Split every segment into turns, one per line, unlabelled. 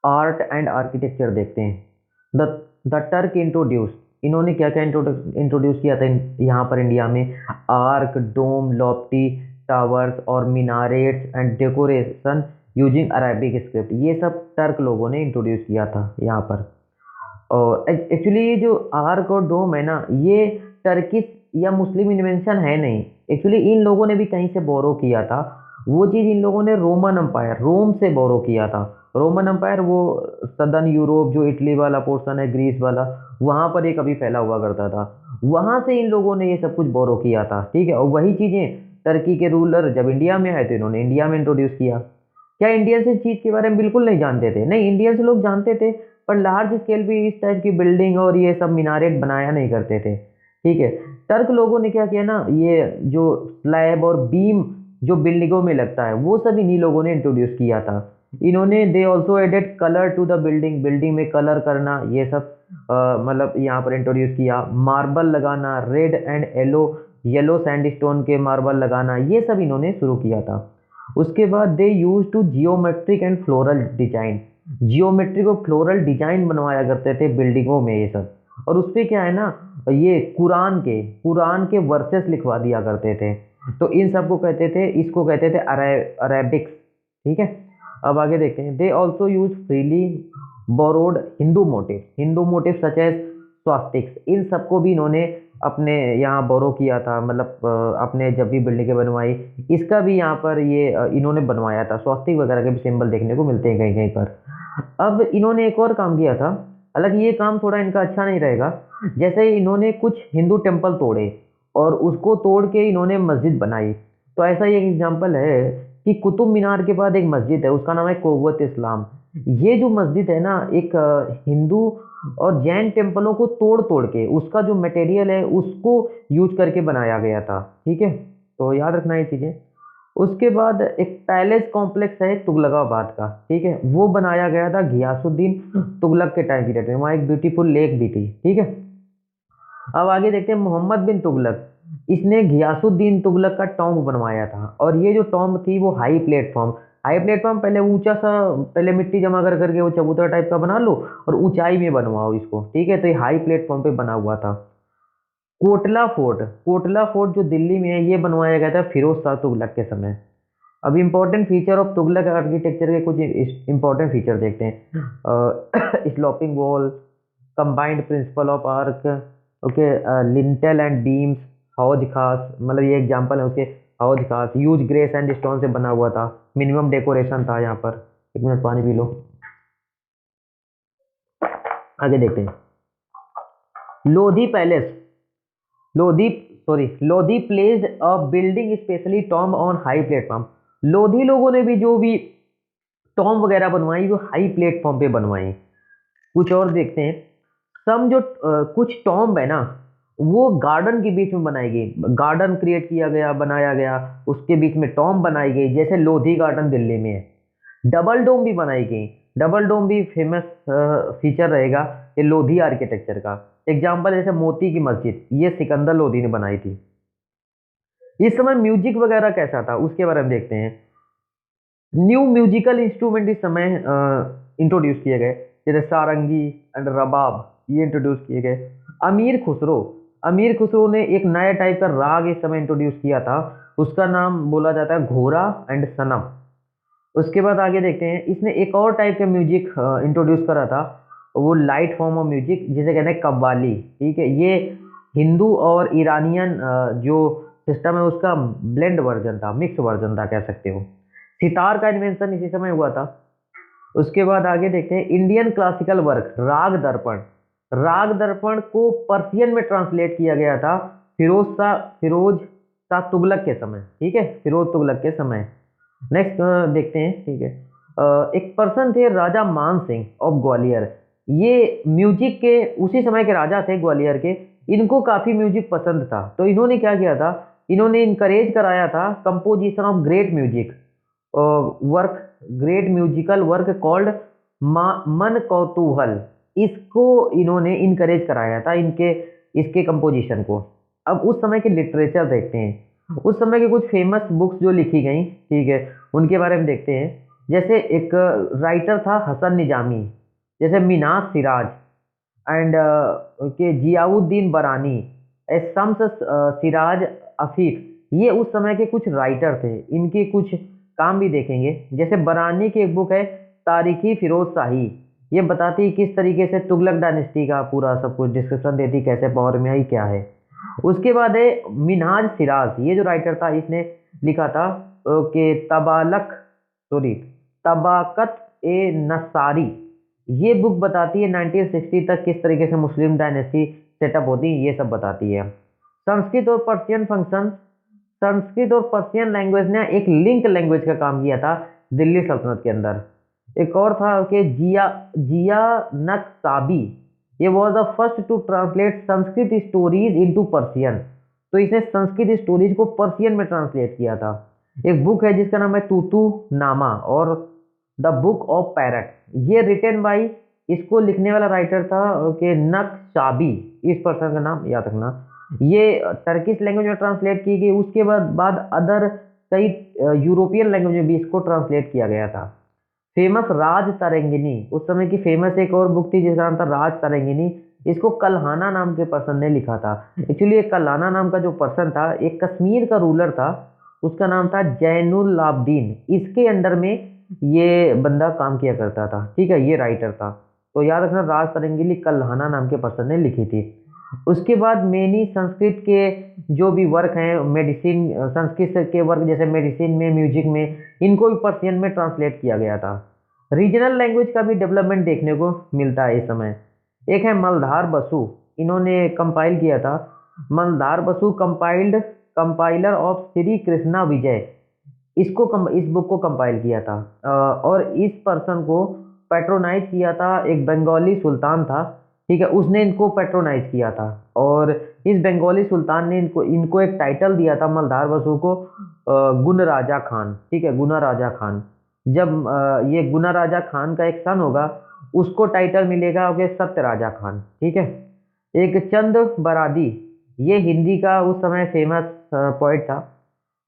Art and architecture देखते हैं। The the Turk introduce, इन्होंने क्या क्या इंट्रोड्यूस किया था यहाँ पर इंडिया में? आर्क, डोम, लॉफ्टी टावर्स और minarets and decoration using Arabic script, ये सब टर्क लोगों ने इंट्रोड्यूस किया था यहाँ पर। और एक्चुअली ये जो आर्क और डोम है ना, ये टर्किश या मुस्लिम इन्वेंशन है नहीं। एक्चुअली इन लोगों ने भी कहीं से बोरो किया था। वो चीज़ इन लोगों ने रोमन अम्पायर, रोम से बोरो किया था। रोमन अम्पायर वो सदर्न यूरोप, जो इटली वाला पोर्शन है, ग्रीस वाला, वहाँ पर ये कभी फैला हुआ करता था। वहाँ से इन लोगों ने ये सब कुछ बोरो किया था, ठीक है। और वही चीज़ें टर्की के रूलर जब इंडिया में आए तो इन्होंने इंडिया में इंट्रोड्यूस किया। क्या इंडियंस इस चीज़ के बारे में बिल्कुल नहीं जानते थे? नहीं, इंडियंस लोग जानते थे, पर लार्ज स्केल पे इस टाइप की बिल्डिंग और ये सब मीनारेट बनाया नहीं करते थे, ठीक है। टर्क लोगों ने क्या किया ना, ये जो स्लैब और बीम जो बिल्डिंगों में लगता है, वो सब इन्हीं लोगों ने इंट्रोड्यूस किया था। इन्होंने they also added colour to the building, building में कलर करना, ये सब मतलब यहाँ पर इंट्रोड्यूस किया। मार्बल लगाना, red and yellow, yellow sandstone के मार्बल लगाना, ये सब इन्होंने शुरू किया था। उसके बाद they use to geometric and floral design, geometric और फ्लोरल डिजाइन बनवाया करते थे बिल्डिंगों में ये सब। और उस पे क्या है ना, ये कुरान के वर्सेस लिखवा दिया करते थे। तो इन सब को कहते थे, इसको कहते थे अरेबिक्स, ठीक है। अब आगे देखते हैं। They also use freely borrowed Hindu motif such as swastikas, इन सबको भी इन्होंने अपने यहाँ बोरो किया था, मतलब अपने जब भी बिल्डिंगें बनवाई, इसका भी यहाँ पर ये इन्होंने बनवाया था। स्वास्तिक वगैरह के भी सिंबल देखने को मिलते हैं कहीं कहीं पर। अब इन्होंने एक और काम किया था, हालांकि ये काम थोड़ा इनका अच्छा नहीं रहेगा। जैसे इन्होंने कुछ हिंदू टेम्पल तोड़े और उसको तोड़ के इन्होंने मस्जिद बनाई। तो ऐसा ही एक एग्जाम्पल है कि कुतुब मीनार के बाद एक मस्जिद है, उसका नाम है कोवत इस्लाम। ये जो मस्जिद है ना, एक हिंदू और जैन टेम्पलों को तोड़ तोड़ के उसका जो मटेरियल है उसको यूज करके बनाया गया था, ठीक है। तो याद रखना ये चीजें। उसके बाद एक पैलेस कॉम्प्लेक्स है तुगलकाबाद का, ठीक है, वो बनाया गया था घियासुद्दीन तुगलक के टाइम पीरियड में। वहाँ एक ब्यूटीफुल लेक भी थी, ठीक है। अब आगे देखते हैं मोहम्मद बिन तुगलक, इसने घियासुद्दीन तुगलक का टॉम्ब बनवाया था। और ये जो टॉम्ब थी वो हाई प्लेटफॉर्म पहले ऊंचा सा, पहले मिट्टी जमा कर करके वो चबूतरा टाइप का बना लो और ऊंचाई में बनवाओ इसको, ठीक है। तो ये हाई प्लेटफॉर्म पे बना हुआ था। कोटला फोर्ट जो दिल्ली में है, ये बनवाया गया था फिरोज शाह तुगलक के समय। अब important feature of Tughlaq architecture के कुछ इंपॉर्टेंट फीचर देखते हैं। Sloping wall, combined principle of arc, okay, lintel and beams, हौज खास, मतलब ये एग्जांपल है उसके। हौज खास यूज ग्रेस एंड स्टोन से बना हुआ था। मिनिमम डेकोरेशन था यहाँ पर। एक मिनट पानी पी लो। आगे देखते हैं। Lodhi palace, Lodhi Lodhi placed a building specially tomb on high platform. Lodhi लोगों ने भी जो भी टॉम्ब वगैरह बनवाई वो हाई प्लेटफॉर्म पे बनवाई। कुछ और देखते हैं। सम जो कुछ टॉम्ब है ना, वो गार्डन के बीच में बनाई गई, गार्डन क्रिएट किया गया, बनाया गया, उसके बीच में टॉम्ब बनाई गई, जैसे लोधी गार्डन दिल्ली में है। डबल डोम भी बनाई गई। डबल डोम भी फेमस फीचर रहेगा ये लोधी आर्किटेक्चर का। एग्जाम्पल जैसे मोती की मस्जिद, ये सिकंदर लोधी ने बनाई थी। इस समय म्यूजिक वगैरह कैसा था उसके बारे में देखते हैं। न्यू म्यूजिकल इंस्ट्रूमेंट इस समय इंट्रोड्यूस किए गए, जैसे सारंगी एंड रबाब, ये इंट्रोड्यूस किए गए। अमीर खुसरो ने एक नया टाइप का राग इस समय इंट्रोड्यूस किया था, उसका नाम बोला जाता है घोड़ा एंड सनम। उसके बाद आगे देखते हैं। इसने एक और टाइप का म्यूजिक इंट्रोड्यूस करा था, वो लाइट फॉर्म ऑफ म्यूजिक जिसे कहते हैं कव्वाली, ठीक है। ये हिंदू और ईरानियन जो सिस्टम है उसका ब्लेंड वर्जन था, मिक्स वर्जन था कह सकते हो। सितार का इन्वेंशन इसी समय हुआ था। उसके बाद आगे देखते हैं। इंडियन क्लासिकल वर्क राग दर्पण को पर्शियन में ट्रांसलेट किया गया था फिरोज शाह तुगलक के समय, ठीक है, फिरोज तुगलक के समय। नेक्स्ट देखते हैं, ठीक है। एक पर्सन थे राजा मान सिंह ऑफ ग्वालियर, ये म्यूजिक के उसी समय के राजा थे ग्वालियर के। इनको काफी म्यूजिक पसंद था, तो इन्होंने क्या किया था, इन्होंने इनकरेज कराया था composition of work great musical work called मन कौतूहल। इसको इन्होंने इनकरेज कराया था, इनके इसके कंपोजिशन को। अब उस समय के लिटरेचर देखते हैं, उस समय की कुछ फेमस बुक्स जो लिखी गई, ठीक है, उनके बारे में देखते हैं। जैसे एक राइटर था हसन निजामी, जैसे मिनाज सिराज एंड के जियाउद्दीन बरानी, शम्स सिराज अफीफ, ये उस समय के कुछ राइटर थे। इनके कुछ काम भी देखेंगे। जैसे बरानी की एक बुक है तारीखी फिरोज शाही, ये बताती है किस तरीके से तुगलक डायनेस्टी का पूरा सब कुछ डिस्क्रिप्शन देती, कैसे पावर में आई क्या है। उसके बाद है मिनहाज सिराज, ये जो राइटर था इसने लिखा था कि तबाकत ए नसारी, ये बुक बताती है 1960 तक किस तरीके से मुस्लिम डायनेस्टी सेटअप होती है, ये सब बताती है। संस्कृत और पर्शियन फंक्शन, संस्कृत और पर्शियन लैंग्वेज ने एक लिंक लैंग्वेज का काम किया था दिल्ली सल्तनत के अंदर। एक और था कि जिया जिया नक्साबी, ये was the first to translate Sanskrit stories into Persian, तो इसने संस्कृत स्टोरीज को पर्शियन में ट्रांसलेट किया था। एक बुक है जिसका नाम है तूतू नामा और द बुक ऑफ पैरट, ये रिटन बाई, इसको लिखने वाला राइटर था कि नक्शाबी, इस पर्सन का नाम याद रखना। ये टर्किश लैंग्वेज में ट्रांसलेट की गई, उसके बाद अदर कई यूरोपियन लैंग्वेज में भी इसको ट्रांसलेट किया गया था। फेमस राज तरंगिनी, उस समय की फेमस एक और बुक थी जिसका नाम था राज तरंगिनी, इसको कल्हाना नाम के पर्सन ने लिखा था। एक्चुअली एक कल्हाना नाम का जो पर्सन था एक कश्मीर का रूलर था, उसका नाम था जैनुल आबदीन, इसके अंडर में ये बंदा काम किया करता था। ठीक है, ये राइटर था, तो याद रखना राज तरंगिनी कल्हाना नाम के पर्सन ने लिखी थी। उसके बाद मेनी संस्कृत के जो भी वर्क हैं, मेडिसिन संस्कृत के वर्क जैसे मेडिसिन में, म्यूजिक में, इनको भी पर्शियन में ट्रांसलेट किया गया था। रीजनल लैंग्वेज का भी डेवलपमेंट देखने को मिलता है इस समय। एक है मलधार बसु, इन्होंने कंपाइल किया था, मलधार बसु कंपाइलर ऑफ श्री कृष्णा विजय, इस बुक को कंपाइल किया था। और इस पर्सन को पेट्रोनाइज किया था एक बंगाली सुल्तान था। ठीक है, उसने इनको पेट्रोनाइज किया था और इस बंगाली सुल्तान ने इनको एक टाइटल दिया था मलधार बसु को, गुण राजा खान। ठीक है, गुना राजा खान। जब ये गुना राजा खान का एक सन होगा उसको टाइटल मिलेगा ओके सत्य राजा खान। ठीक है, एक चंद बरादी, ये हिंदी का उस समय फेमस पोइट था।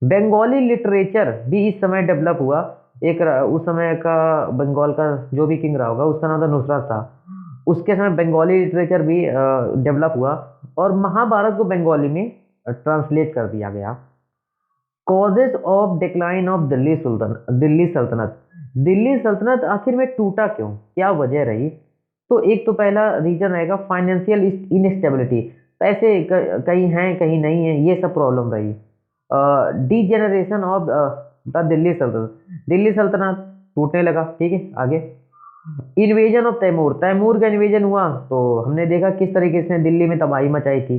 बंगाली लिटरेचर भी इस समय डेवलप हुआ। उस समय का बंगाल का जो भी किंग रहा होगा उसका नाम था नुसरत शाह, उसके समय बंगाली लिटरेचर भी डेवलप हुआ और महाभारत को बंगाली में ट्रांसलेट कर दिया गया। Causes of decline of Delhi सल्तनत आखिर में टूटा क्यों, क्या वजह रही? तो एक तो पहला रीजन रहेगा फाइनेंशियल इनस्टेबिलिटी, पैसे कहीं हैं कहीं नहीं है, ये सब प्रॉब्लम रही। डीजेनरेशन ऑफ द दिल्ली सल्तनत टूटने लगा। ठीक है, आगे इन्वेजन ऑफ तैमूर का इन्वेजन हुआ तो हमने देखा किस तरीके से दिल्ली में तबाही मचाई थी।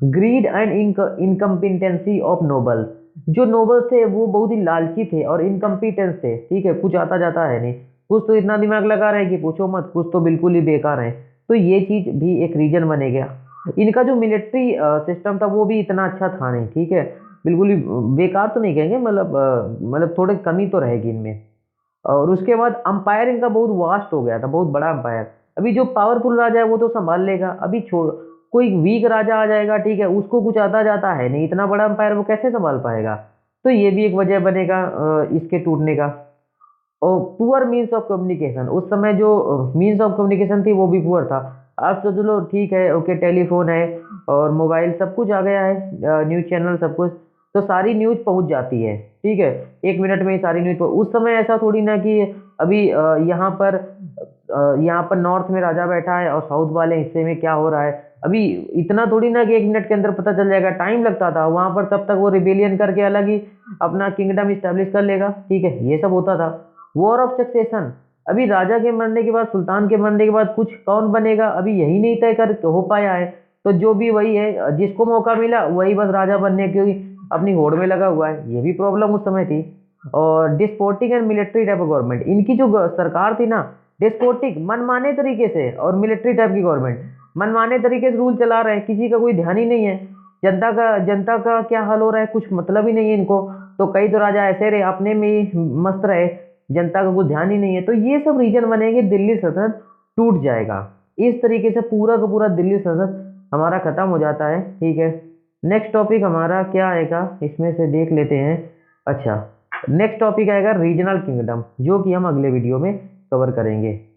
Grid and incompetency of noble, जो नोबल्स थे वो बहुत ही लालची थे और इनकम्पिटेंस थे। ठीक है, कुछ आता जाता है नहीं, कुछ तो इतना दिमाग लगा रहे हैं कि पूछो मत, कुछ तो बिल्कुल ही बेकार है। तो ये चीज भी एक रीजन बनेगा। इनका जो मिलिट्री सिस्टम था वो भी इतना अच्छा था नहीं। ठीक है, बिल्कुल ही बेकार तो नहीं कहेंगे, मतलब थोड़ी कमी तो रहेगी इनमें। और उसके बाद अंपायर इनका बहुत वास्ट हो गया था, बहुत बड़ा अंपायर। अभी जो पावरफुल राजा है वो तो संभाल लेगा, अभी छोड़ कोई वीक राजा आ जाएगा, ठीक है, उसको कुछ आता जाता है नहीं, इतना बड़ा अंपायर वो कैसे संभाल पाएगा? तो ये भी एक वजह बनेगा इसके टूटने का। और पुअर मीन्स ऑफ कम्युनिकेशन, उस समय जो मीन्स ऑफ कम्युनिकेशन थी वो भी पुअर था। अब तो चलो ठीक है, ओके, टेलीफोन है और मोबाइल सब कुछ आ गया है, न्यूज चैनल सब कुछ, तो सारी न्यूज पहुंच जाती है। ठीक है, 1 मिनट में ही सारी न्यूज उस समय ऐसा थोड़ी ना कि अभी यहाँ पर नॉर्थ में राजा बैठा है और साउथ वाले हिस्से में क्या हो रहा है, अभी इतना थोड़ी ना कि 1 मिनट के अंदर पता चल जाएगा, टाइम लगता था वहां पर, तब तक वो रिबेलियन करके अलग ही अपना किंगडम स्टैब्लिश कर लेगा। ठीक है, ये सब होता था। वॉर ऑफ सक्सेशन, अभी राजा के मरने के बाद, सुल्तान के मरने के बाद कुछ कौन बनेगा अभी यही नहीं तय कर हो पाया है। तो जो भी वही है, जिसको मौका मिला वही बस राजा बनने की अपनी होड़ में लगा हुआ है, ये भी प्रॉब्लम उस समय थी। और despotic and military type of government, इनकी जो सरकार थी ना, डिस्पोटिक मनमाने तरीके से, और मिलिट्री टाइप की गवर्नमेंट, मनमाने तरीके से रूल चला रहे हैं, किसी का कोई ध्यान ही नहीं है। जनता का क्या हाल हो रहा है कुछ मतलब ही नहीं है इनको। तो कई तो राजा ऐसे रहे, अपने में ही मस्त रहे, जनता का कुछ ध्यान ही नहीं है। तो ये सब रीजन बनेंगे, दिल्ली सल्तनत टूट जाएगा। इस तरीके से पूरा का पूरा दिल्ली सल्तनत हमारा खत्म हो जाता है। ठीक है, नेक्स्ट टॉपिक हमारा क्या आएगा इसमें से देख लेते हैं। अच्छा, नेक्स्ट टॉपिक आएगा रीजनल किंगडम, जो कि हम अगले वीडियो में कवर करेंगे।